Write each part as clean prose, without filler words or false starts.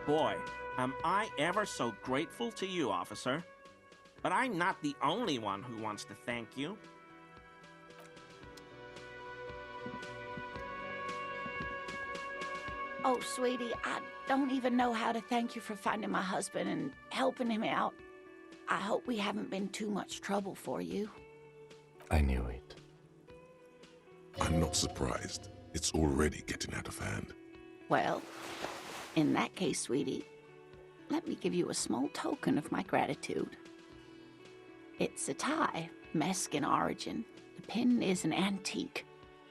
boy, am I ever so grateful to you, officer. But I'm not the only one who wants to thank you. Oh, sweetie, I don't even know how to thank you for finding my husband and helping him out. I hope we haven't been too much trouble for you. I knew it. I'm not surprised. It's already getting out of hand. Well, in that case, sweetie, let me give you a small token of my gratitude. It's a tie, Mesk in origin. The pin is an antique,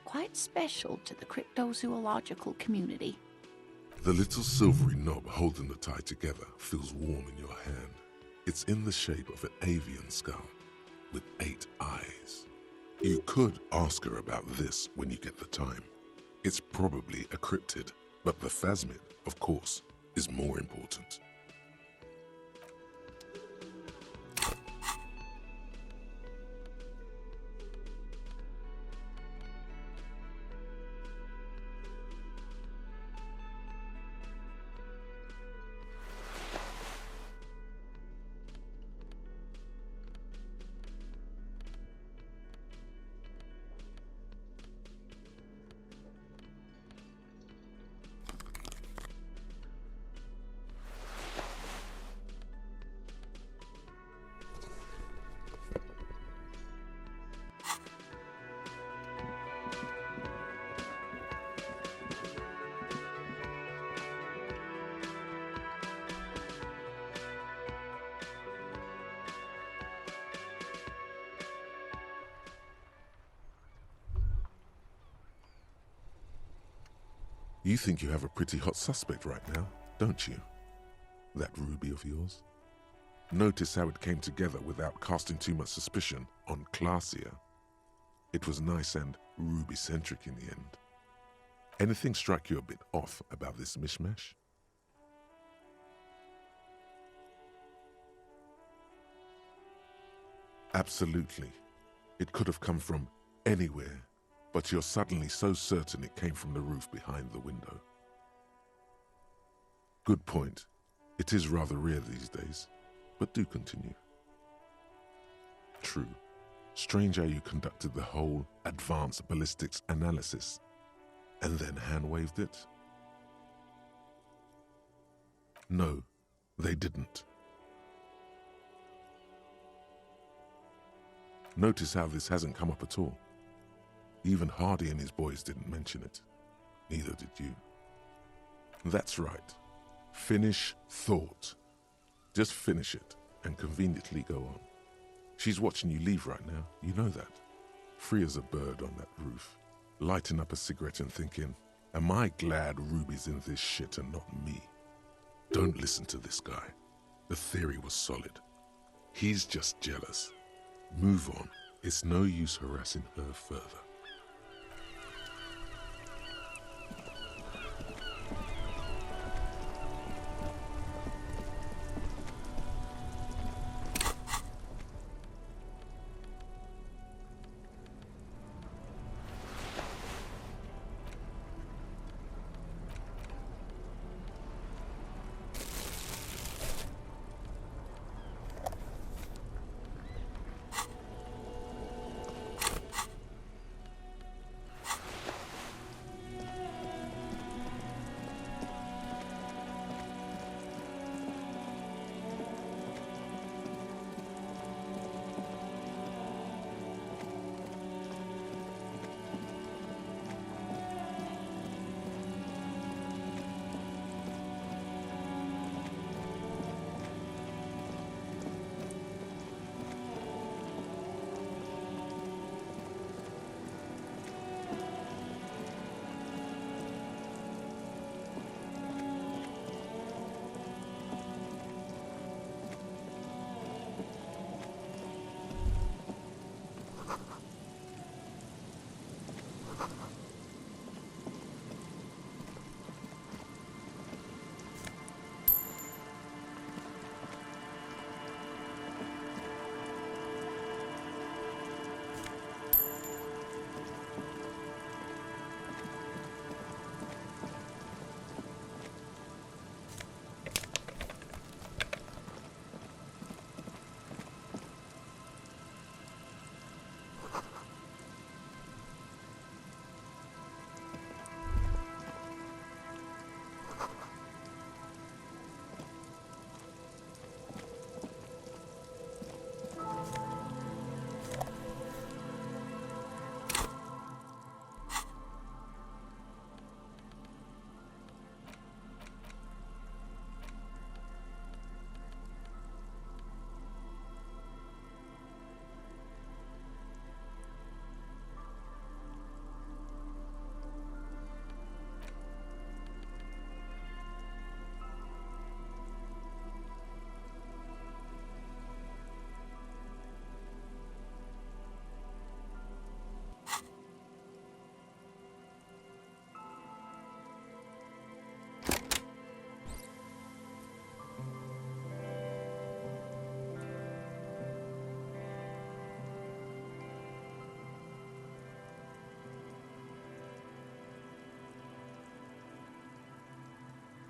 quite special to the cryptozoological community. The little silvery knob holding the tie together feels warm in your hand. It's in the shape of an avian skull with 8 eyes. You could ask her about this when you get the time. It's probably a cryptid, but the phasmid, of course, is more important. You think you have a pretty hot suspect right now, don't you? That ruby of yours? Notice how it came together without casting too much suspicion on Klassje. It was nice and ruby-centric in the end. Anything strike you a bit off about this mishmash? Absolutely. It could have come from anywhere, but you're suddenly so certain it came from the roof behind the window. Good point. It is rather rare these days, but do continue. True. Strange how you conducted the whole advanced ballistics analysis and then hand-waved it? No, they didn't. Notice how this hasn't come up at all. Even Hardy and his boys didn't mention it. Neither did you. That's right. Finish thought. Just finish it and conveniently go on. She's watching you leave right now, you know that. Free as a bird on that roof, lighting up a cigarette and thinking, am I glad Ruby's in this shit and not me? Don't listen to this guy. The theory was solid. He's just jealous. Move on. It's no use harassing her further.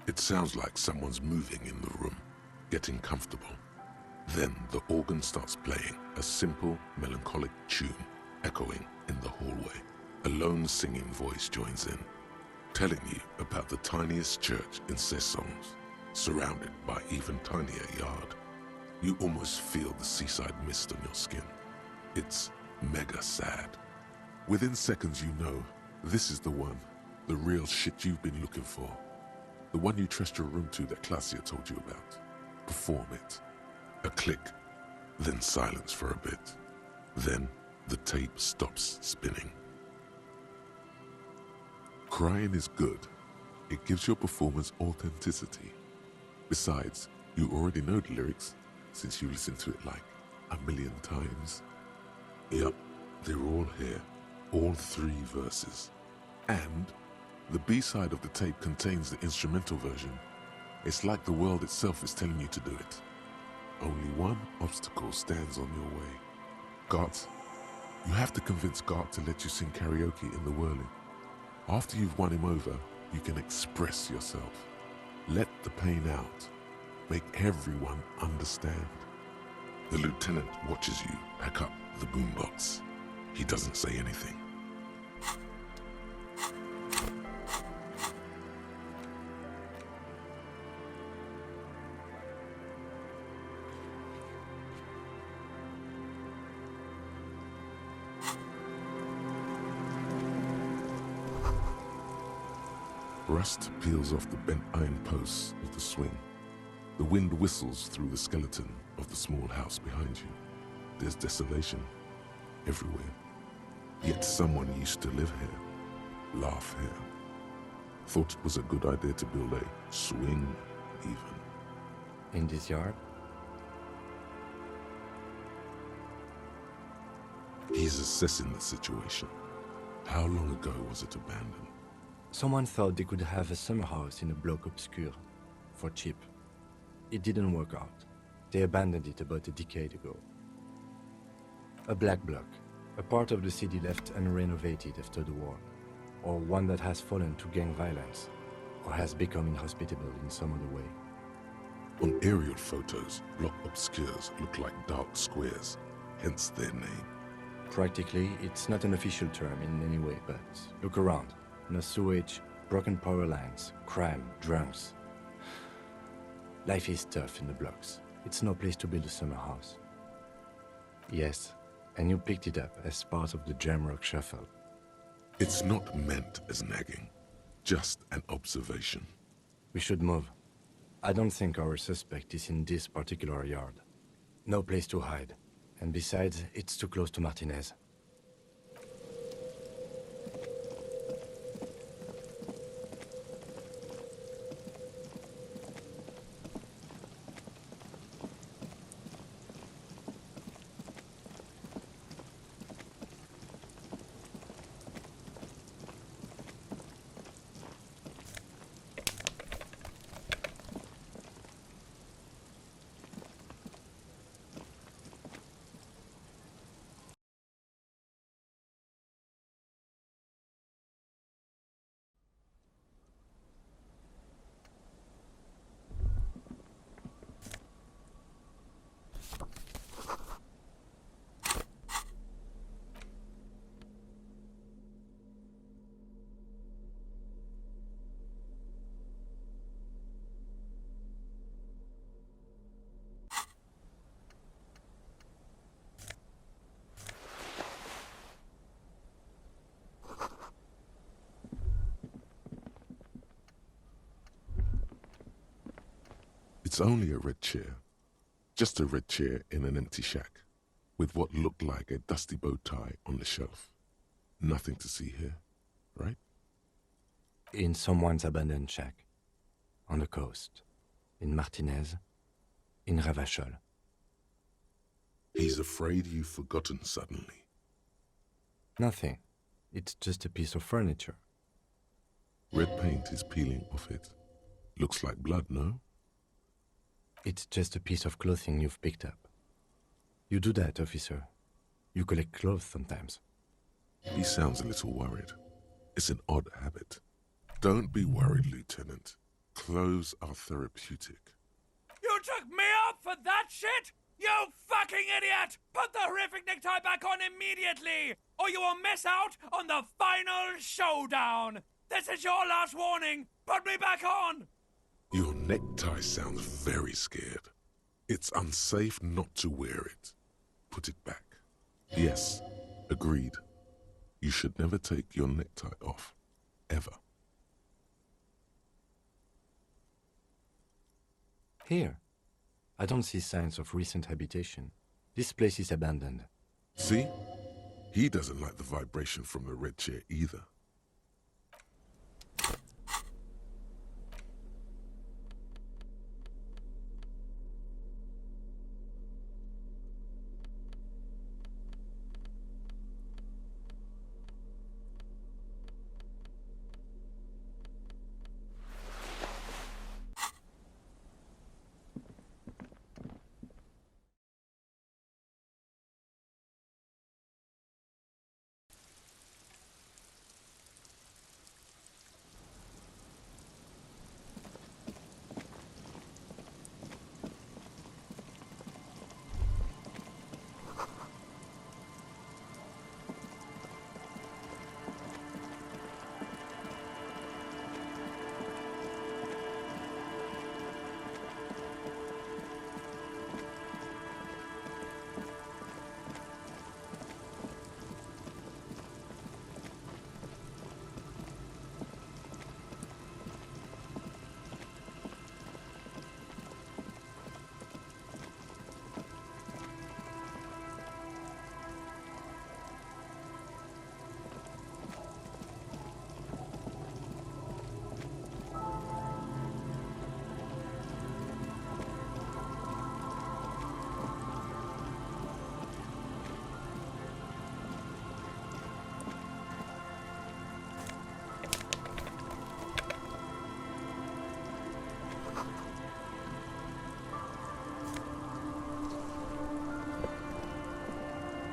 It sounds like someone's moving in the room, getting comfortable. Then the organ starts playing a simple, melancholic tune echoing in the hallway. A lone singing voice joins in, telling you about the tiniest church in Saens, surrounded by even tinier yard. You almost feel the seaside mist on your skin. It's mega sad. Within seconds you know, this is the one, the real shit you've been looking for. The one you trust your room to that Klassje told you about. Perform it. A click, then silence for a bit. Then the tape stops spinning. Crying is good. It gives your performance authenticity. Besides, you already know the lyrics, since you listened to it like a million times. Yup, they're all here, all 3 verses. And the B-side of the tape contains the instrumental version. It's like the world itself is telling you to do it. Only one obstacle stands on your way. Gart. You have to convince Gart to let you sing karaoke in the whirling. After you've won him over, you can express yourself. Let the pain out. Make everyone understand. The lieutenant watches you pack up the boombox. He doesn't say anything. Rust peels off the bent iron posts of the swing. The wind whistles through the skeleton of the small house behind you. There's desolation everywhere. Yet someone used to live here, laugh here. Thought it was a good idea to build a swing, even. In this yard? He's assessing the situation. How long ago was it abandoned? Someone thought they could have a summer house in a bloc obscur, for cheap. It didn't work out. They abandoned it about a decade ago. A black bloc, a part of the city left unrenovated after the war, or one that has fallen to gang violence, or has become inhospitable in some other way. On aerial photos, bloc obscurs look like dark squares, hence their name. Practically, it's not an official term in any way, but look around. No sewage, broken power lines, crime, drunks. Life is tough in the blocks. It's no place to build a summer house. Yes, and you picked it up as part of the Jamrock shuffle. It's not meant as nagging, just an observation. We should move. I don't think our suspect is in this particular yard. No place to hide. And besides, it's too close to Martinez. It's only a red chair. Just a red chair in an empty shack, with what looked like a dusty bow tie on the shelf. Nothing to see here, right? In someone's abandoned shack. On the coast. In Martinez. In Ravachol. He's afraid you've forgotten suddenly. Nothing. It's just a piece of furniture. Red paint is peeling off it. Looks like blood, no? It's just a piece of clothing you've picked up. You do that, officer. You collect clothes sometimes. He sounds a little worried. It's an odd habit. Don't be worried, Lieutenant. Clothes are therapeutic. You took me up for that shit? You fucking idiot! Put the horrific necktie back on immediately, or you will miss out on the final showdown! This is your last warning! Put me back on! Your necktie sounds very scared. It's unsafe not to wear it. Put it back. Yes, agreed. You should never take your necktie off. Ever. Here. I don't see signs of recent habitation. This place is abandoned. See? He doesn't like the vibration from the red chair either.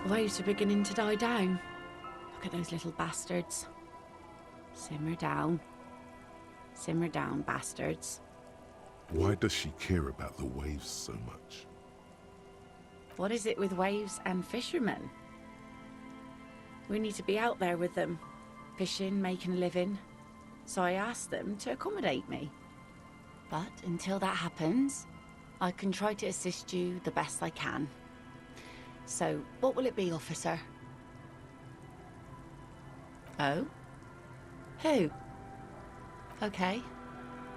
Waves are beginning to die down. Look at those little bastards. Simmer down. Simmer down, bastards. Why does she care about the waves so much? What is it with waves and fishermen? We need to be out there with them, fishing, making a living. So I asked them to accommodate me. But until that happens, I can try to assist you the best I can. So, what will it be, officer? Oh? Who? Okay.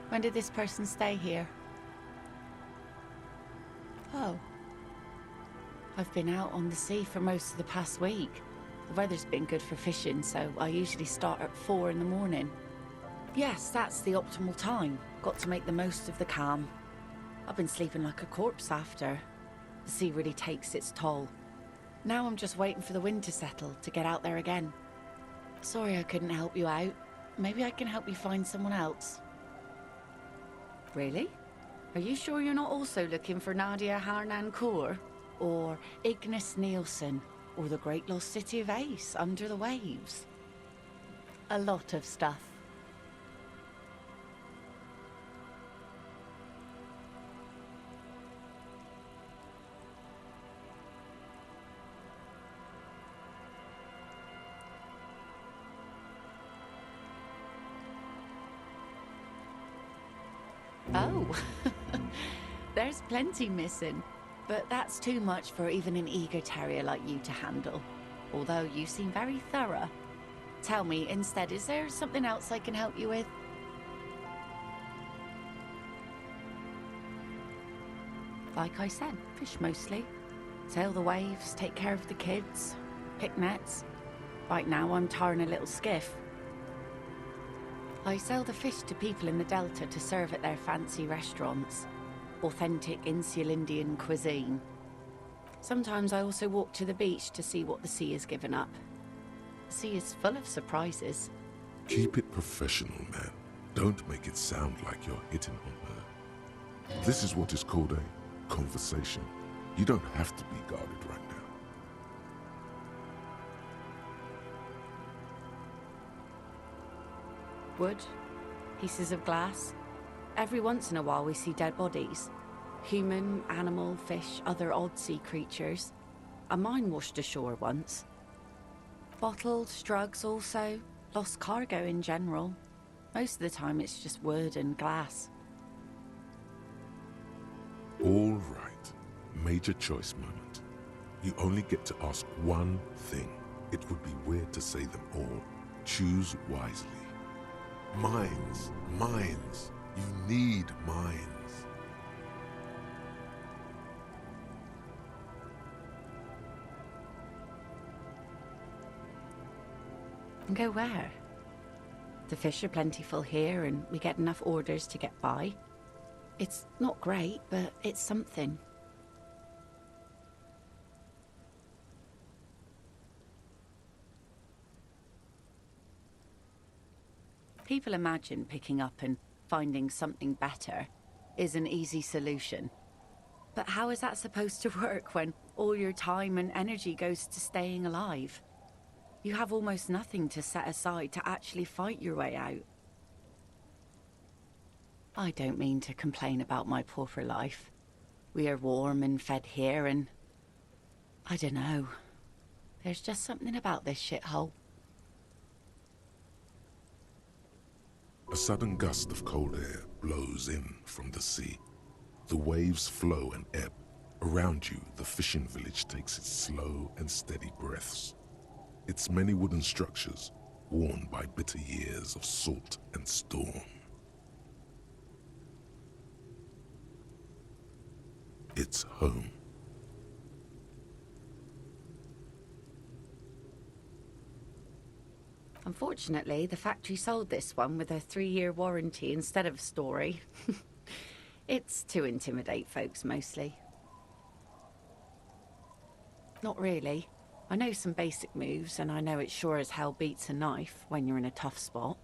When did this person stay here? Oh. I've been out on the sea for most of the past week. The weather's been good for fishing, so I usually start at 4 in the morning. Yes, that's the optimal time. Got to make the most of the calm. I've been sleeping like a corpse after. The sea really takes its toll. Now I'm just waiting for the wind to settle to get out there again. Sorry I couldn't help you out. Maybe I can help you find someone else. Really? Are you sure you're not also looking for Nadia Harnoncourt? Or Ignis Nielsen? Or the Great Lost City of Ace under the waves? A lot of stuff. Oh, there's plenty missing, but that's too much for even an eager terrier like you to handle. Although you seem very thorough. Tell me, instead, is there something else I can help you with? Like I said, fish mostly. Sail the waves, take care of the kids, pick nets. Right now I'm tarring a little skiff. I sell the fish to people in the Delta to serve at their fancy restaurants. Authentic Insular Indian cuisine. Sometimes I also walk to the beach to see what the sea has given up. The sea is full of surprises. Keep it professional, man. Don't make it sound like you're hitting on her. This is what is called a conversation. You don't have to be guarded right now. Wood, pieces of glass, Every once in a while we see dead bodies. Human, animal, fish, other odd sea creatures. A mine washed ashore once. Bottles, drugs also. Lost cargo in general. Most of the time it's just wood and glass. All right. Major choice moment. You only get to ask one thing. It would be weird to say them all. Choose wisely. Mines. Mines. You need mines. And go where? The fish are plentiful here and we get enough orders to get by. It's not great, but it's something. People imagine picking up and finding something better is an easy solution. But how is that supposed to work when all your time and energy goes to staying alive? You have almost nothing to set aside to actually fight your way out. I don't mean to complain about my pauper life. We are warm and fed here and... I don't know. There's just something about this shithole. A sudden gust of cold air blows in from the sea. The waves flow and ebb. Around you, the fishing village takes its slow and steady breaths. Its many wooden structures, worn by bitter years of salt and storm. It's home. Unfortunately, the factory sold this one with a 3-year warranty instead of a story. It's to intimidate folks, mostly. Not really. I know some basic moves, and I know it sure as hell beats a knife when you're in a tough spot.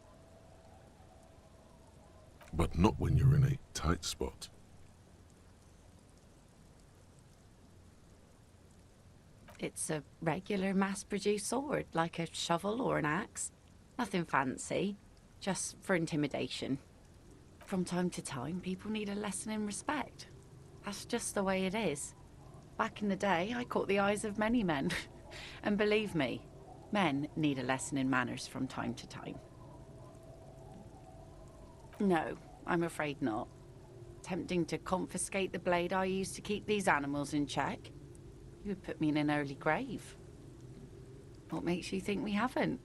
But not when you're in a tight spot. It's a regular mass-produced sword, like a shovel or an axe. Nothing fancy, just for intimidation. From time to time, people need a lesson in respect. That's just the way it is. Back in the day, I caught the eyes of many men. And believe me, men need a lesson in manners from time to time. No, I'm afraid not. Tempting to confiscate the blade I used to keep these animals in check? You would put me in an early grave. What makes you think we haven't?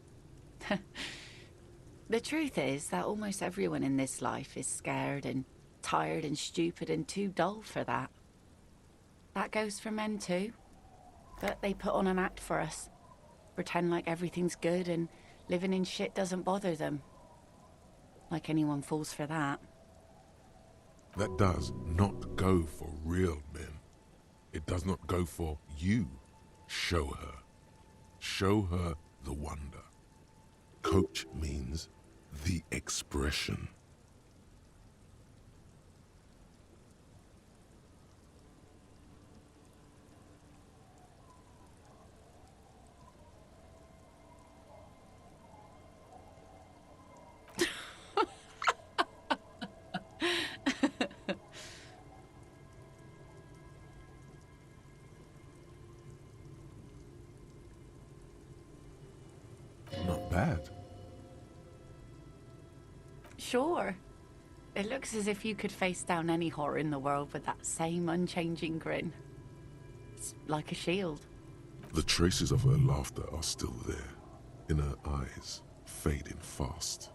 The truth is that almost everyone in this life is scared and tired and stupid and too dull for that. That goes for men too. But they put on an act for us. Pretend like everything's good and living in shit doesn't bother them. Like anyone falls for that. That does not go for real men. It does not go for you. Show her. Show her the wonder. Coach means the expression. Not bad. Sure. It looks as if you could face down any horror in the world with that same unchanging grin. It's like a shield. The traces of her laughter are still there, in her eyes, fading fast.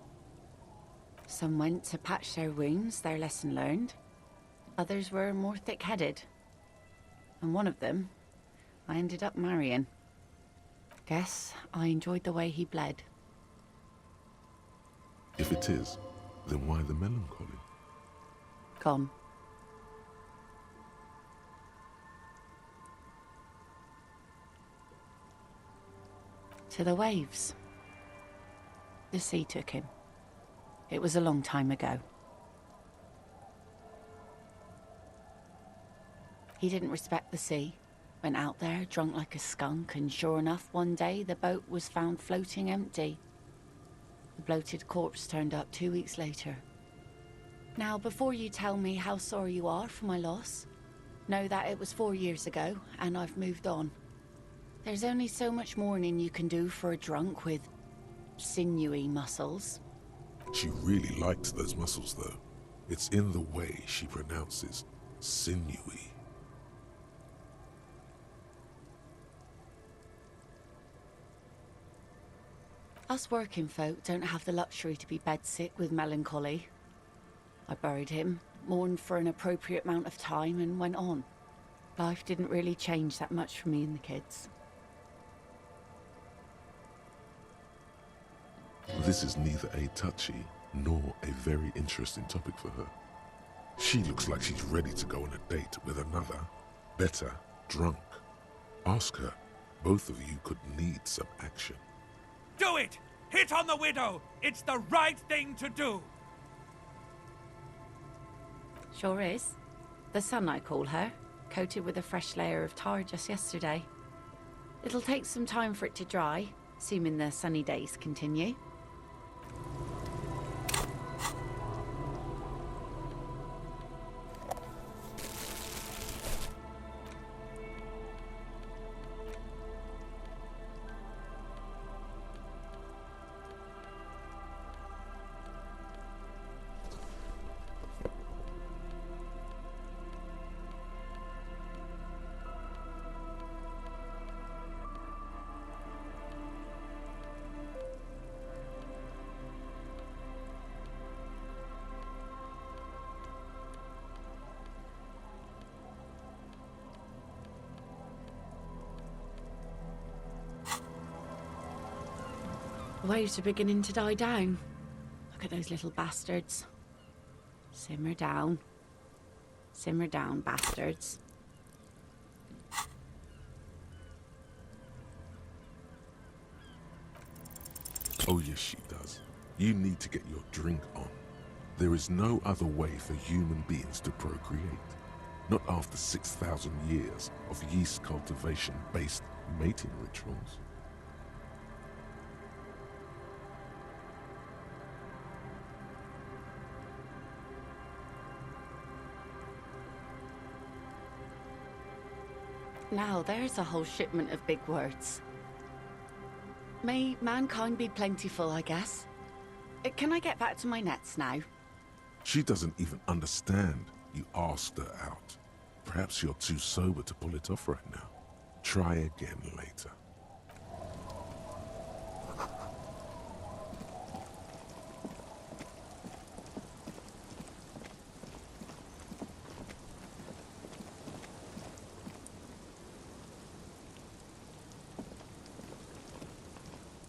Some went to patch their wounds, their lesson learned. Others were more thick-headed. And one of them, I ended up marrying. Guess I enjoyed the way he bled. If it is, then why the melancholy? Gone. To the waves. The sea took him. It was a long time ago. He didn't respect the sea. Went out there, drunk like a skunk, and sure enough, one day the boat was found floating empty. The bloated corpse turned up 2 weeks later. Now, before you tell me how sorry you are for my loss, know that it was 4 years ago, and I've moved on. There's only so much mourning you can do for a drunk with sinewy muscles. She really liked those muscles, though. It's in the way she pronounces sinewy. Us working folk don't have the luxury to be bedsick with melancholy. I buried him, mourned for an appropriate amount of time, and went on. Life didn't really change that much for me and the kids. This is neither a touchy nor a very interesting topic for her. She looks like she's ready to go on a date with another, better drunk. Ask her. Both of you could need some action. Do it! Hit on the widow! It's the right thing to do! Sure is. The sun, I call her, coated with a fresh layer of tar just yesterday. It'll take some time for it to dry, assuming the sunny days continue. The waves are beginning to die down. Look at those little bastards. Simmer down. Simmer down, bastards. Oh yes, she does. You need to get your drink on. There is no other way for human beings to procreate. Not after 6,000 years of yeast cultivation-based mating rituals. Now there's a whole shipment of big words. May mankind be plentiful, I guess. Can I get back to my nets now? She doesn't even understand you asked her out. Perhaps you're too sober to pull it off right now. Try again later.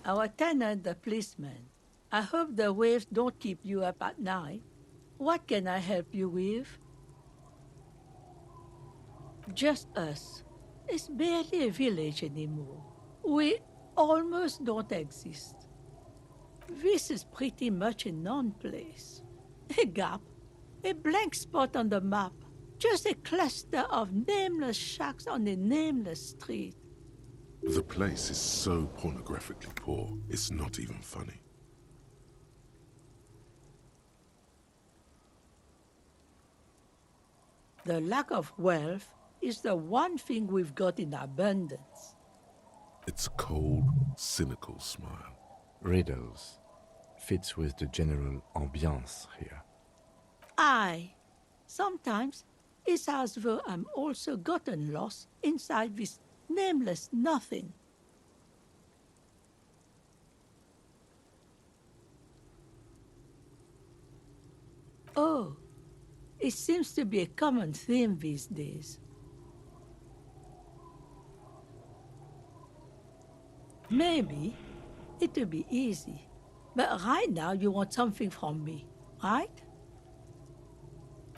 Our tenant, the policeman. I hope the waves don't keep you up at night. What can I help you with? Just us. It's barely a village anymore. We almost don't exist. This is pretty much a non-place. A gap, a blank spot on the map. Just a cluster of nameless shacks on a nameless street. The place is so pornographically poor, it's not even funny. The lack of wealth is the one thing we've got in abundance. It's a cold, cynical smile. Riddles. Fits with the general ambiance here. Aye. Sometimes it's as though I'm also gotten lost inside this nameless nothing. Oh, it seems to be a common theme these days. Maybe it will be easy, but right now you want something from me, right?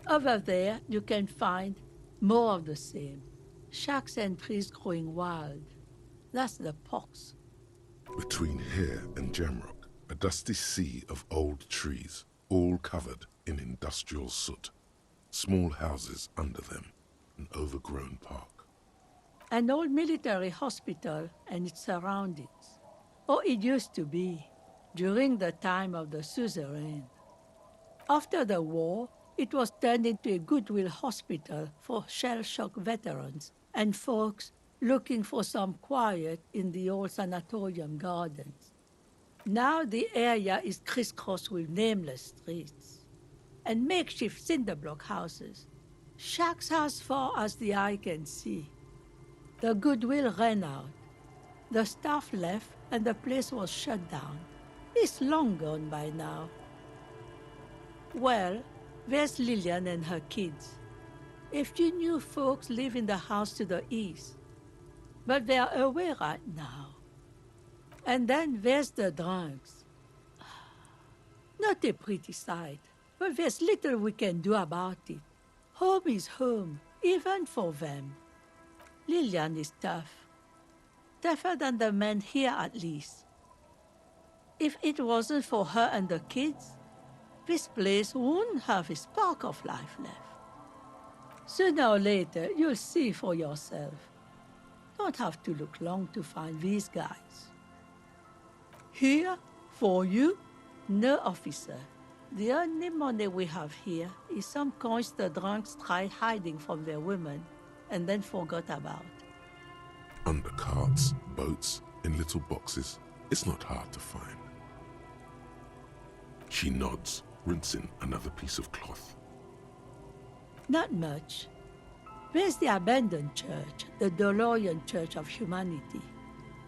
Over there you can find more of the same. Shacks and trees growing wild. That's the pox. Between here and Jamrock, a dusty sea of old trees, all covered in industrial soot. Small houses under them, an overgrown park. An old military hospital and its surroundings. Or it used to be, during the time of the suzerain. After the war, It was turned into a goodwill hospital for shell-shock veterans and folks looking for some quiet in the old sanatorium gardens. Now the area is crisscrossed with nameless streets and makeshift cinder block houses, shacks as far as the eye can see. The goodwill ran out. The staff left and the place was shut down. It's long gone by now. Well, there's Lilliene and her kids. A few new folks live in the house to the east, but they're away right now. And then there's the drunks. Not a pretty sight, but there's little we can do about it. Home is home, even for them. Lilliene is tough. Tougher than the men here, at least. If it wasn't for her and the kids, this place wouldn't have a spark of life left. Sooner or later, you'll see for yourself. Don't have to look long to find these guys. Here, for you, no officer. The only money we have here is some coins the drunks tried hiding from their women and then forgot about. Under carts, boats, in little boxes. It's not hard to find. She nods, rinsing another piece of cloth. Not much. There's the abandoned church, the DeLorean Church of Humanity.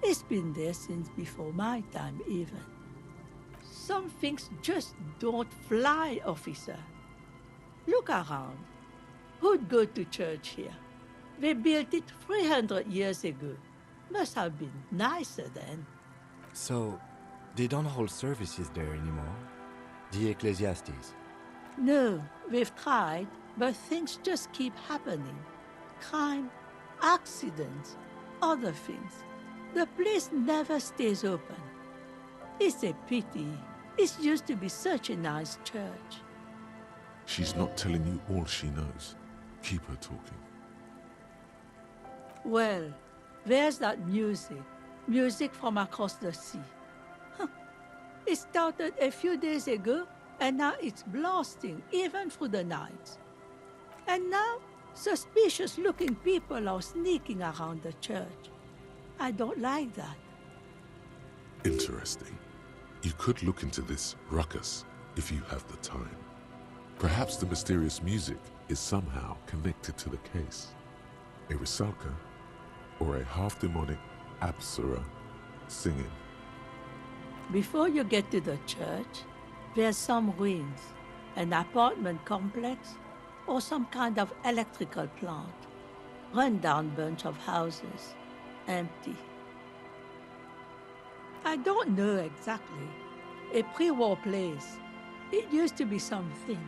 It's been there since before my time, even. Some things just don't fly, officer. Look around. Who'd go to church here? They built it 300 years ago. Must have been nicer then. So, they don't hold services there anymore? The Ecclesiastes? No, we've tried, but things just keep happening. Crime, accidents, other things. The place never stays open. It's a pity. It used to be such a nice church. She's not telling you all she knows. Keep her talking. Well, there's that music. Music from across the sea. It started a few days ago, and now it's blasting even through the night. And now, suspicious-looking people are sneaking around the church. I don't like that. Interesting. You could look into this ruckus if you have the time. Perhaps the mysterious music is somehow connected to the case. A Rusalka or a half-demonic Apsara singing. Before you get to the church, there's some ruins, an apartment complex, or some kind of electrical plant. Run-down bunch of houses, empty. I don't know exactly. A pre-war place. It used to be something.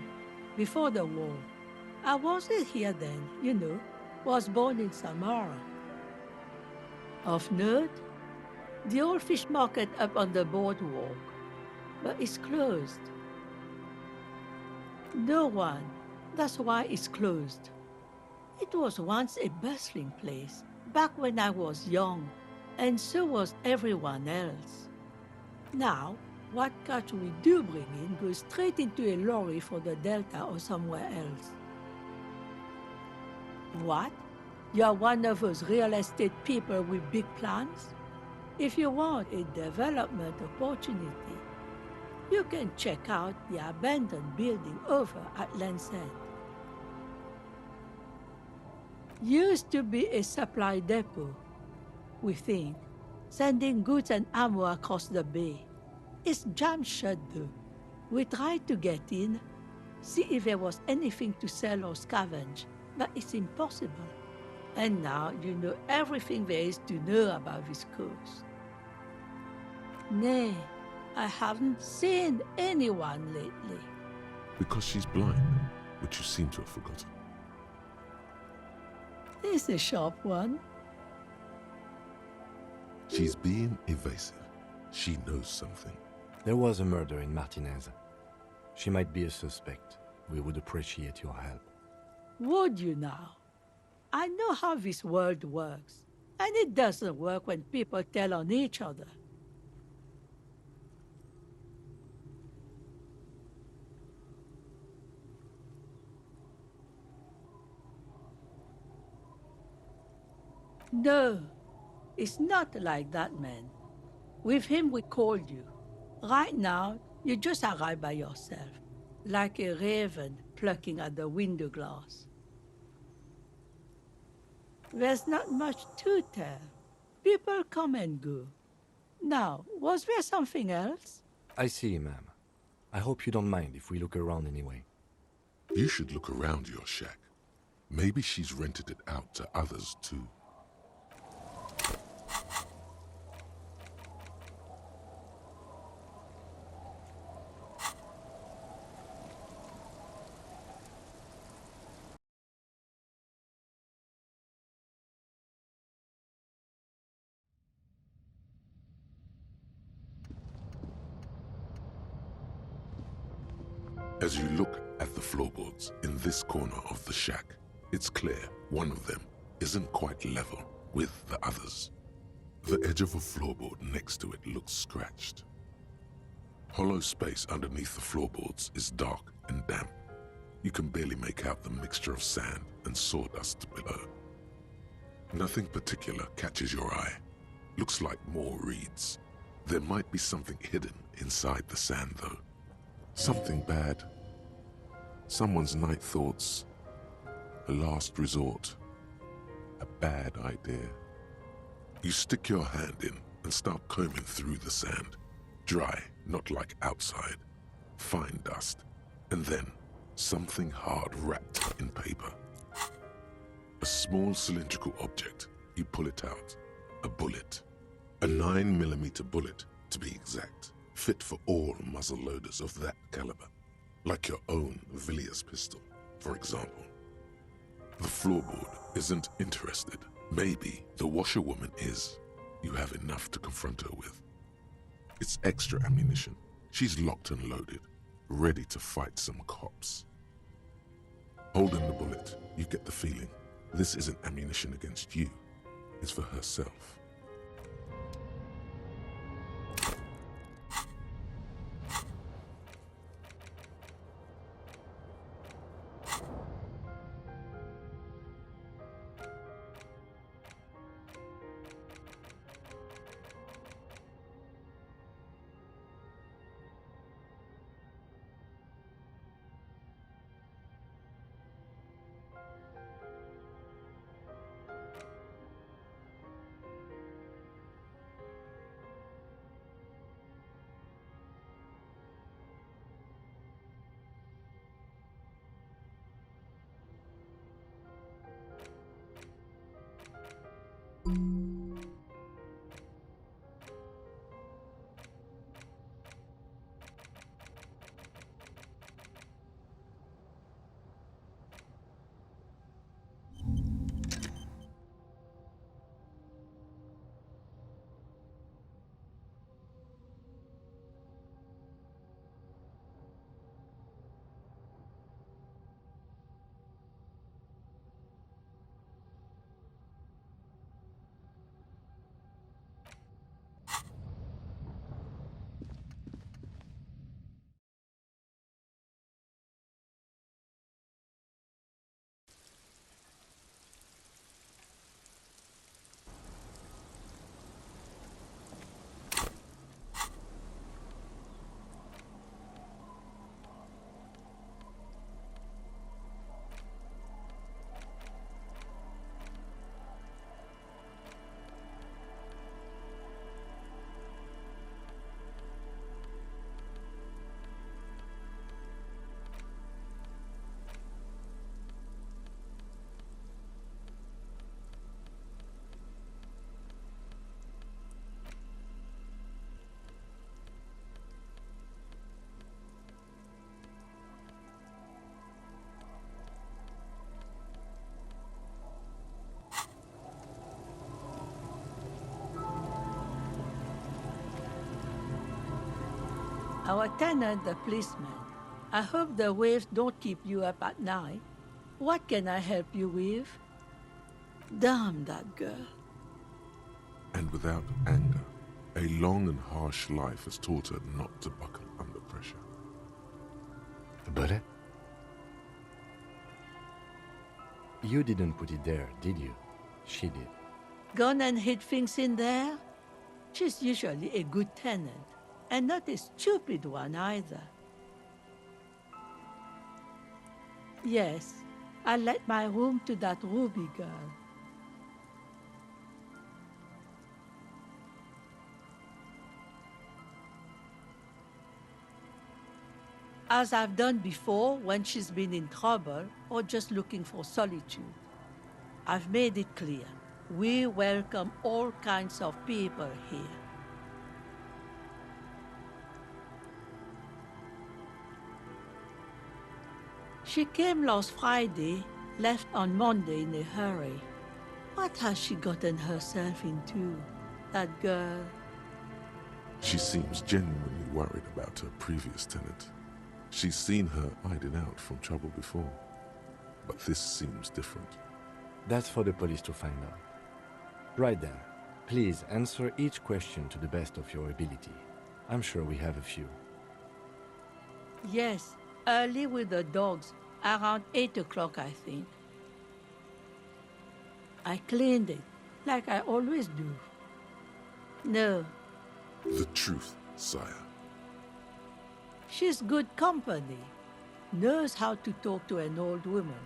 Before the war. I wasn't here then, you know. Was born in Samara. Of note, the old fish market up on the boardwalk. But it's closed. No one. That's why it's closed. It was once a bustling place, back when I was young, and so was everyone else. Now, what catch we do bring in goes straight into a lorry for the Delta or somewhere else. What? You're one of those real estate people with big plans? If you want a development opportunity, you can check out the abandoned building over at Land's End. Used to be a supply depot, we think, sending goods and ammo across the bay. It's jammed shut though. We tried to get in, see if there was anything to sell or scavenge, but it's impossible. And now you know everything there is to know about this coast. Nay, I haven't seen anyone lately. Because she's blind, which you seem to have forgotten. It's a sharp one. She's being evasive. She knows something. There was a murder in Martinez. She might be a suspect. We would appreciate your help. Would you now? I know how this world works, and it doesn't work when people tell on each other. No, it's not like that, man. With him, we called you. Right now, you just arrived by yourself, like a raven plucking at the window glass. There's not much to tell. People come and go. Now, was there something else? I see, ma'am. I hope you don't mind if we look around anyway. You should look around your shack. Maybe she's rented it out to others too. As you look at the floorboards in this corner of the shack, it's clear one of them isn't quite level with the others. The edge of a floorboard next to it looks scratched. Hollow space underneath the floorboards is dark and damp. You can barely make out the mixture of sand and sawdust below. Nothing particular catches your eye. Looks like more reeds. There might be something hidden inside the sand though. Something bad. Someone's night thoughts. A last resort. A bad idea. You stick your hand in and start combing through the sand. Dry, not like outside. Fine dust. And then something hard wrapped in paper. A small cylindrical object. You pull it out. A bullet. A 9mm bullet, to be exact. Fit for all muzzle loaders of that caliber. Like your own Villiers pistol, for example. The floorboard isn't interested. Maybe the washerwoman is. You have enough to confront her with. It's extra ammunition. She's locked and loaded, ready to fight some cops. Holding the bullet, you get the feeling this isn't ammunition against you. It's for herself. Our tenant, the policeman. I hope the waves don't keep you up at night. What can I help you with? Damn that girl. And without anger, a long and harsh life has taught her not to buckle under pressure. A bullet? You didn't put it there, did you? She did. Gone and hid things in there? She's usually a good tenant, and not a stupid one either. Yes, I let my room to that Ruby girl. As I've done before when she's been in trouble or just looking for solitude. I've made it clear. We welcome all kinds of people here. She came last Friday, left on Monday in a hurry. What has she gotten herself into, that girl? She seems genuinely worried about her previous tenant. She's seen her hiding out from trouble before. But this seems different. That's for the police to find out. Right then, please answer each question to the best of your ability. I'm sure we have a few. Yes, early with the dogs, around 8 o'clock, I think. I cleaned it, like I always do. No, The truth, sire. she's good company. Knows how to talk to an old woman.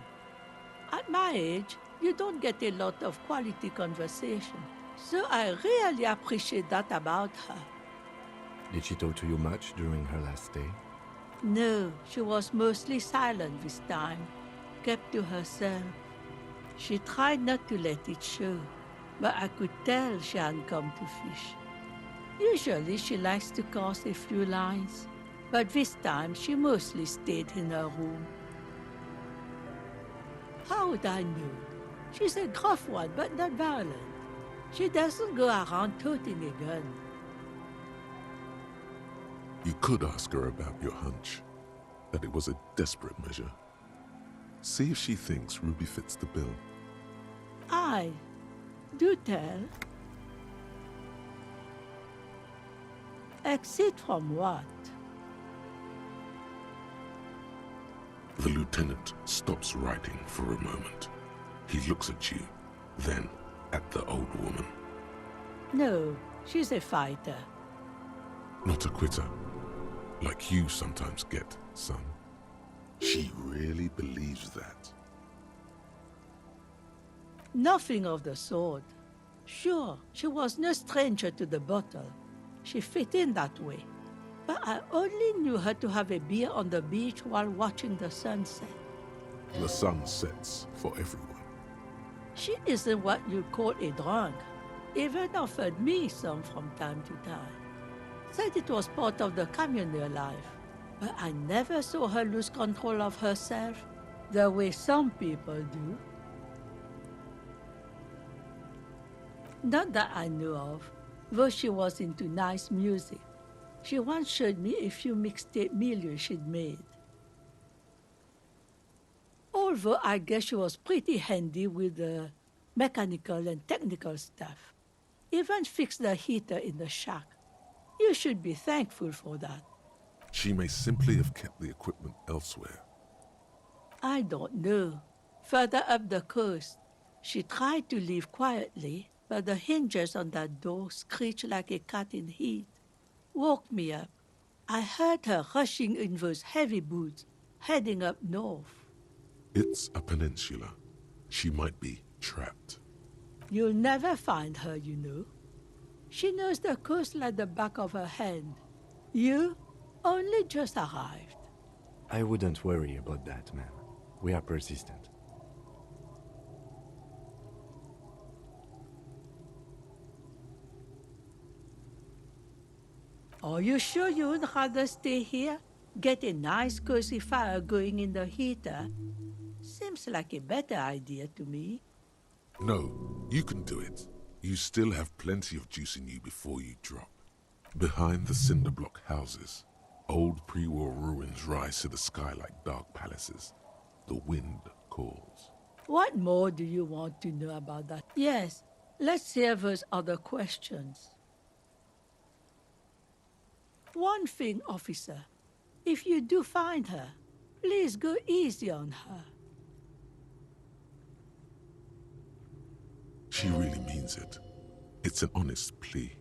At my age, you don't get a lot of quality conversation. So I really appreciate that about her. Did she talk to you much during her last stay? No, she was mostly silent this time, kept to herself. She tried not to let it show, but I could tell she hadn't come to fish. Usually she likes to cast a few lines, but this time she mostly stayed in her room. How would I know? She's a gruff one, but not violent. She doesn't go around toting a gun. You could ask her about your hunch, that it was a desperate measure. See if she thinks Ruby fits the bill. Aye, do tell. Exit from what? The lieutenant stops writing for a moment. He looks at you, then at the old woman. No, she's a fighter. Not a quitter, like you sometimes get, son. She really believes that. Nothing of the sort. Sure, she was no stranger to the bottle. She fit in that way. But I only knew her to have a beer on the beach while watching the sunset. The sun sets for everyone. She isn't what you'd call a drunk. Even offered me some from time to time. Said it was part of the communal life. But I never saw her lose control of herself the way some people do. Not that I know of, though she was into nice music. She once showed me a few mixtape milieux she'd made. Although I guess she was pretty handy with the mechanical and technical stuff. Even fixed the heater in the shack. You should be thankful for that. She may simply have kept the equipment elsewhere. I don't know. Further up the coast, she tried to leave quietly, but the hinges on that door screeched like a cat in heat. Woke me up. I heard her rushing in those heavy boots, heading up north. It's a peninsula. She might be trapped. You'll never find her, you know. She knows the coast like the back of her hand. You only just arrived. I wouldn't worry about that, man. We are persistent. Are you sure you would rather stay here? Get a nice cozy fire going in the heater? Seems like a better idea to me. No, you can do it. You still have plenty of juice in you before you drop. Behind the cinder block houses, old pre-war ruins rise to the sky like dark palaces. The wind calls. What more do you want to know about that? Yes, let's hear those other questions. One thing, officer. If you do find her, please go easy on her. She really means it. It's an honest plea.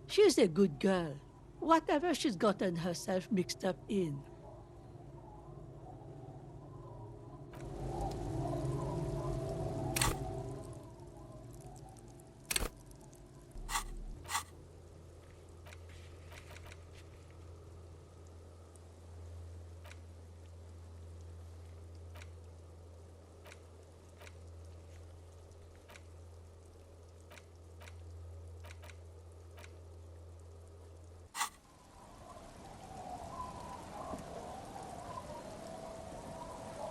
She's a good girl. Whatever she's gotten herself mixed up in,